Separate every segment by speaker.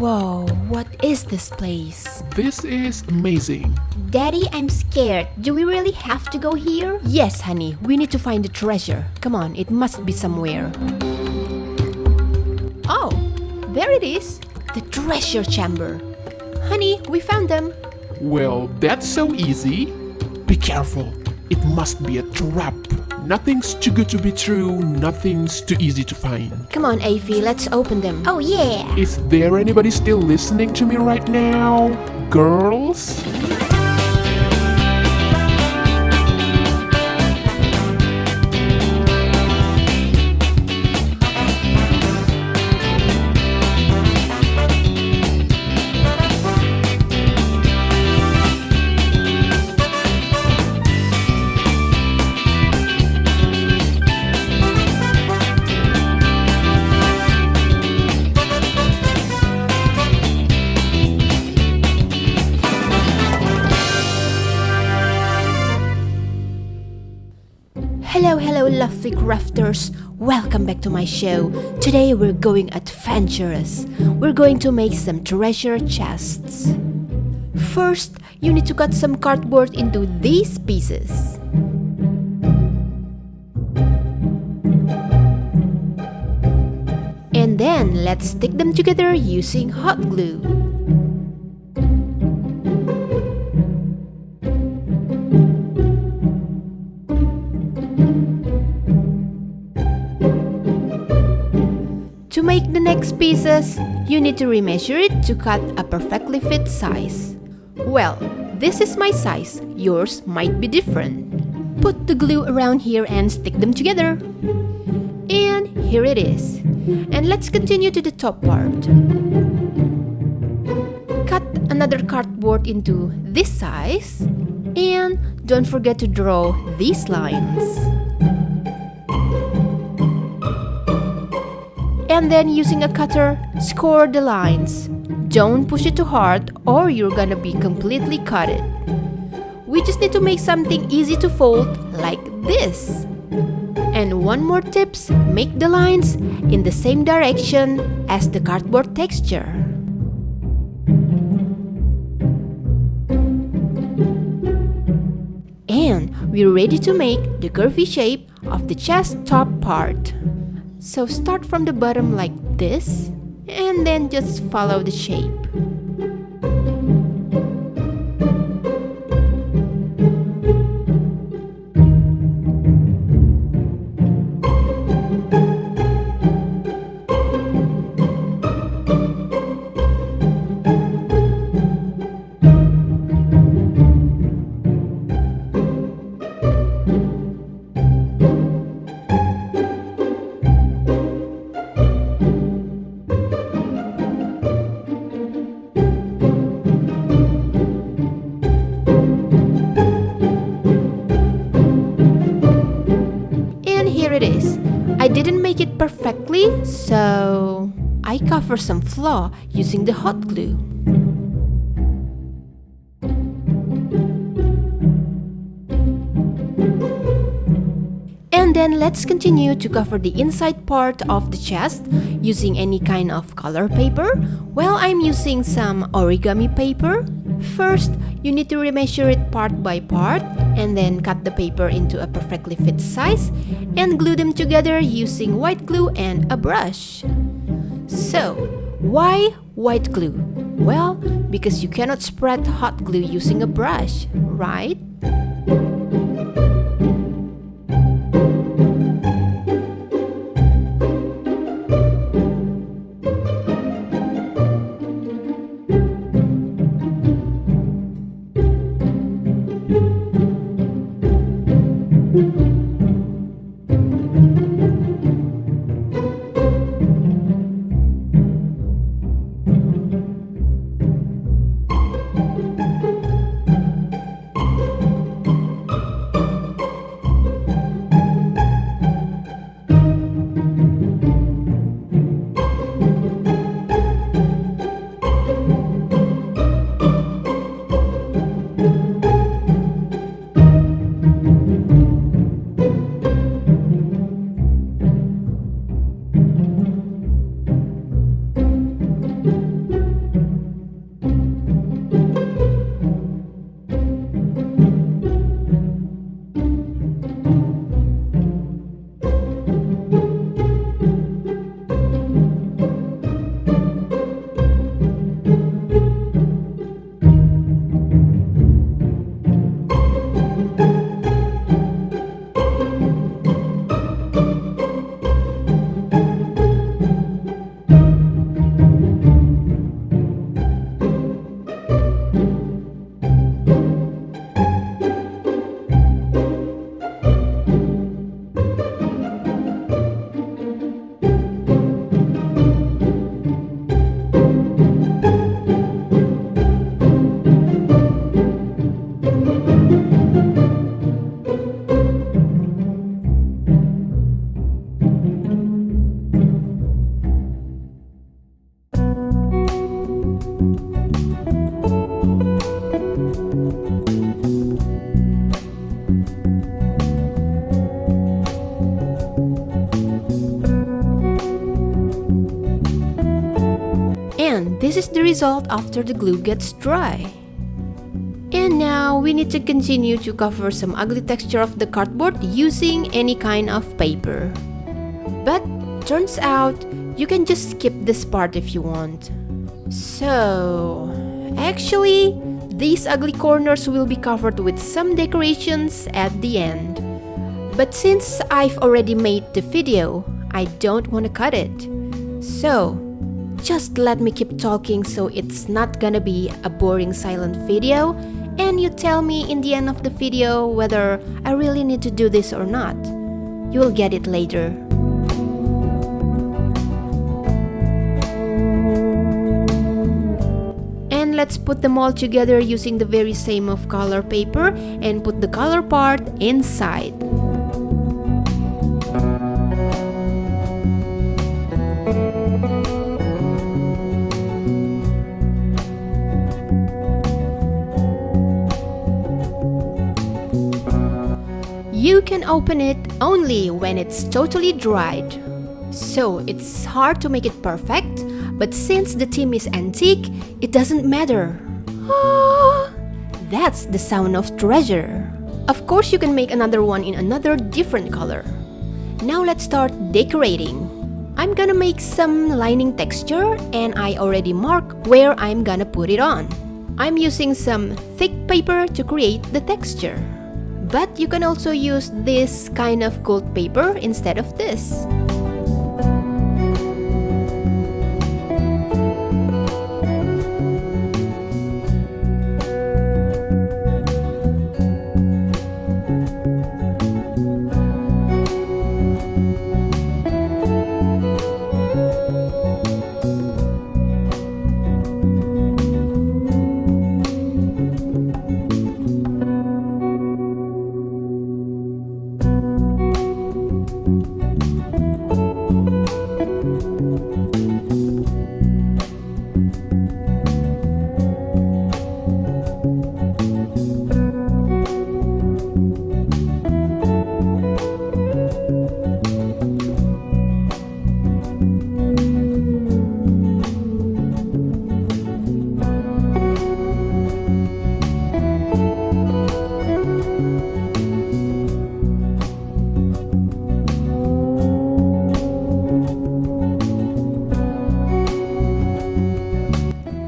Speaker 1: Whoa, what is this place?
Speaker 2: This is amazing.
Speaker 3: Daddy, I'm scared. Do we really have to go here?
Speaker 1: Yes, honey, we need to find the treasure. Come on, it must be somewhere. Oh, there it is. The treasure chamber. Honey, we found them.
Speaker 2: Well, that's so easy. Be careful. It must be a trap. Nothing's too good to be true. Nothing's too easy to find.
Speaker 1: Come on, Avi, let's open them.
Speaker 3: Oh yeah!
Speaker 2: Is there anybody still listening to me right now? Girls?
Speaker 1: Hello, lovely crafters. Welcome back to my show. Today we're going adventurous. We're going to make some treasure chests. First, you need to cut some cardboard into these pieces. And then let's stick them together using hot glue. To make the next pieces, you need to remeasure it to cut a perfectly fit size. Well, this is my size, yours might be different. Put the glue around here and stick them together. And here it is. And let's continue to the top part. Cut another cardboard into this size. And don't forget to draw these lines. And then using a cutter, score the lines. Don't push it too hard or you're gonna be completely cut it. We just need to make something easy to fold like this. And one more tips, make the lines in the same direction as the cardboard texture. And we're ready to make the curvy shape of the chest top part. So start from the bottom like this, and then just follow the shape. It is. I didn't make it perfectly, so I cover some flaw using the hot glue. And then let's continue to cover the inside part of the chest using any kind of color paper. Well, I'm using some origami paper. First, you need to remeasure it part by part and then cut the paper into a perfectly fit size and glue them together using white glue and a brush. So, why white glue? Well, because you cannot spread hot glue using a brush, right? And this is the result after the glue gets dry. And now we need to continue to cover some ugly texture of the cardboard using any kind of paper. But turns out you can just skip this part if you want. So, actually, these ugly corners will be covered with some decorations at the end. But since I've already made the video, I don't want to cut it. So, just let me keep talking so it's not gonna be a boring silent video, and you tell me in the end of the video whether I really need to do this or not. You'll get it later. And let's put them all together using the very same of color paper and put the color part inside. You can open it only when it's totally dried. So it's hard to make it perfect, but since the theme is antique, it doesn't matter. Ah, that's the sound of treasure. Of course, you can make another one in another different color. Now let's start decorating. I'm gonna make some lining texture, and I already mark where I'm gonna put it on. I'm using some thick paper to create the texture. But you can also use this kind of gold paper instead of this.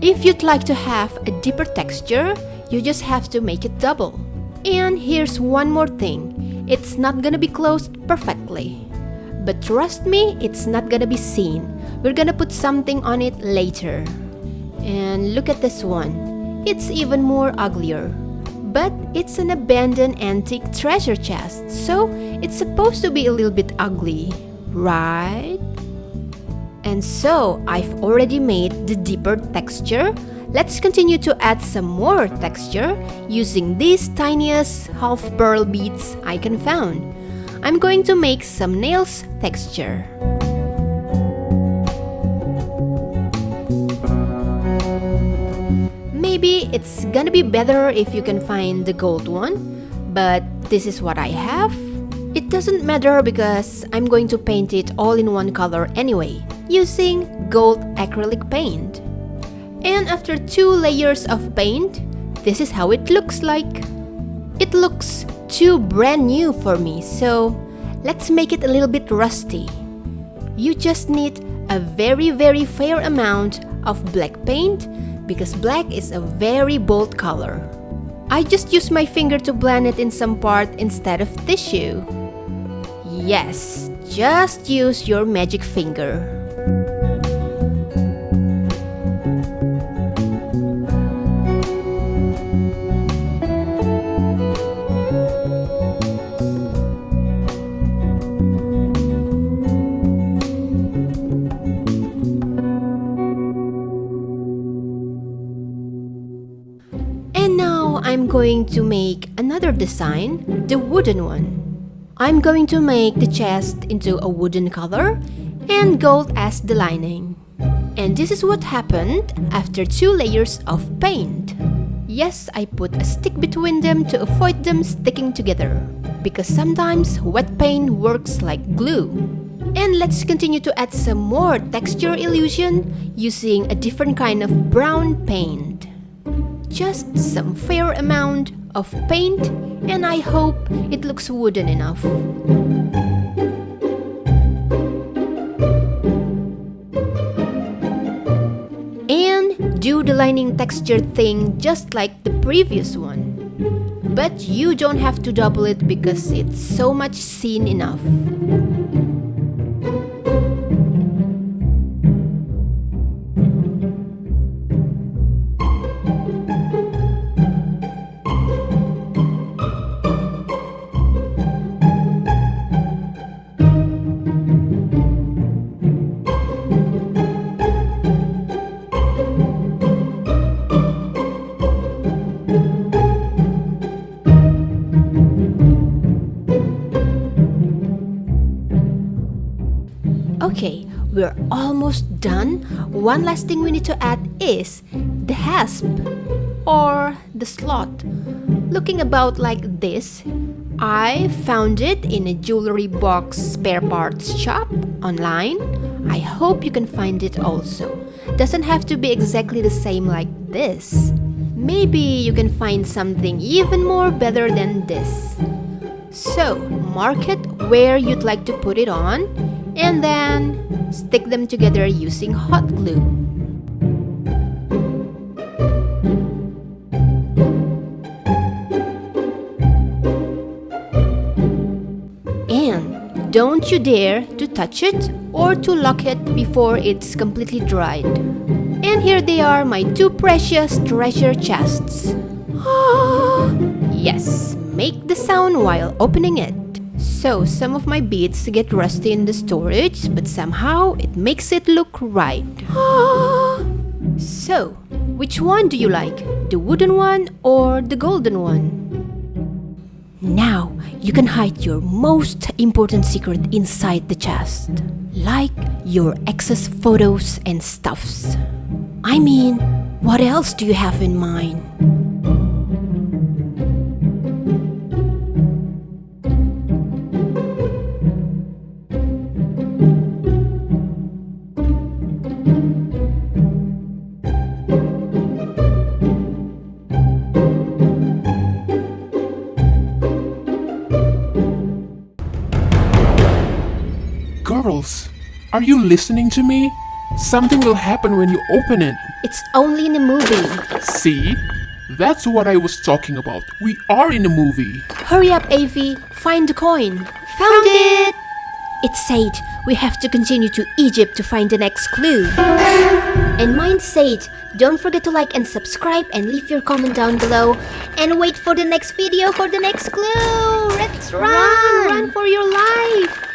Speaker 1: If you'd like to have a deeper texture, you just have to make it double. And here's one more thing. It's not gonna be closed perfectly. But trust me, it's not gonna be seen. We're gonna put something on it later. And look at this one. It's even more uglier. But it's an abandoned antique treasure chest, so it's supposed to be a little bit ugly, right? And so, I've already made the deeper texture. Let's continue to add some more texture using these tiniest half pearl beads I can found. I'm going to make some nails texture. Maybe it's gonna be better if you can find the gold one, but this is what I have. It doesn't matter because I'm going to paint it all in one color anyway, using gold acrylic paint. And after 2 layers of paint, this is how it looks like. It looks too brand new for me, so let's make it a little bit rusty. You just need a very fair amount of black paint because black is a very bold color. I just use my finger to blend it in some part instead of tissue. Yes, Just use your magic finger. And now I'm going to make another design, the wooden one. I'm going to make the chest into a wooden color and gold as the lining. And this is what happened after 2 layers of paint. Yes, I put a stick between them to avoid them sticking together, because sometimes wet paint works like glue. And let's continue to add some more texture illusion using a different kind of brown paint. Just some fair amount of paint, and I hope it looks wooden enough. And do the lining texture thing just like the previous one. But you don't have to double it because it's so much seen enough. Okay, we're almost done. One last thing we need to add is the hasp or the slot. Looking about like this, I found it in a jewelry box spare parts shop online. I hope you can find it also. Doesn't have to be exactly the same like this. Maybe you can find something even more better than this. So, mark it where you'd like to put it on, and then stick them together using hot glue. And don't you dare to touch it or to lock it before it's completely dried. And here they are, my 2 precious treasure chests. Yes, make the sound while opening it. So some of my beads get rusty in the storage, but somehow it makes it look right. So, which one do you like? The wooden one or the golden one? Now, you can hide your most important secret inside the chest. Like your ex's photos and stuffs. I mean, what else do you have in mind?
Speaker 2: Girls, are you listening to me? Something will happen when you open it.
Speaker 1: It's only in a movie.
Speaker 2: See? That's what I was talking about. We are in a movie.
Speaker 1: Hurry up, Avi. Find the coin. Found it! It said we have to continue to Egypt to find the next clue.
Speaker 3: And mine said, don't forget to like and subscribe and leave your comment down below. And wait for the next video for the next clue. Let's run!
Speaker 1: Run for your life!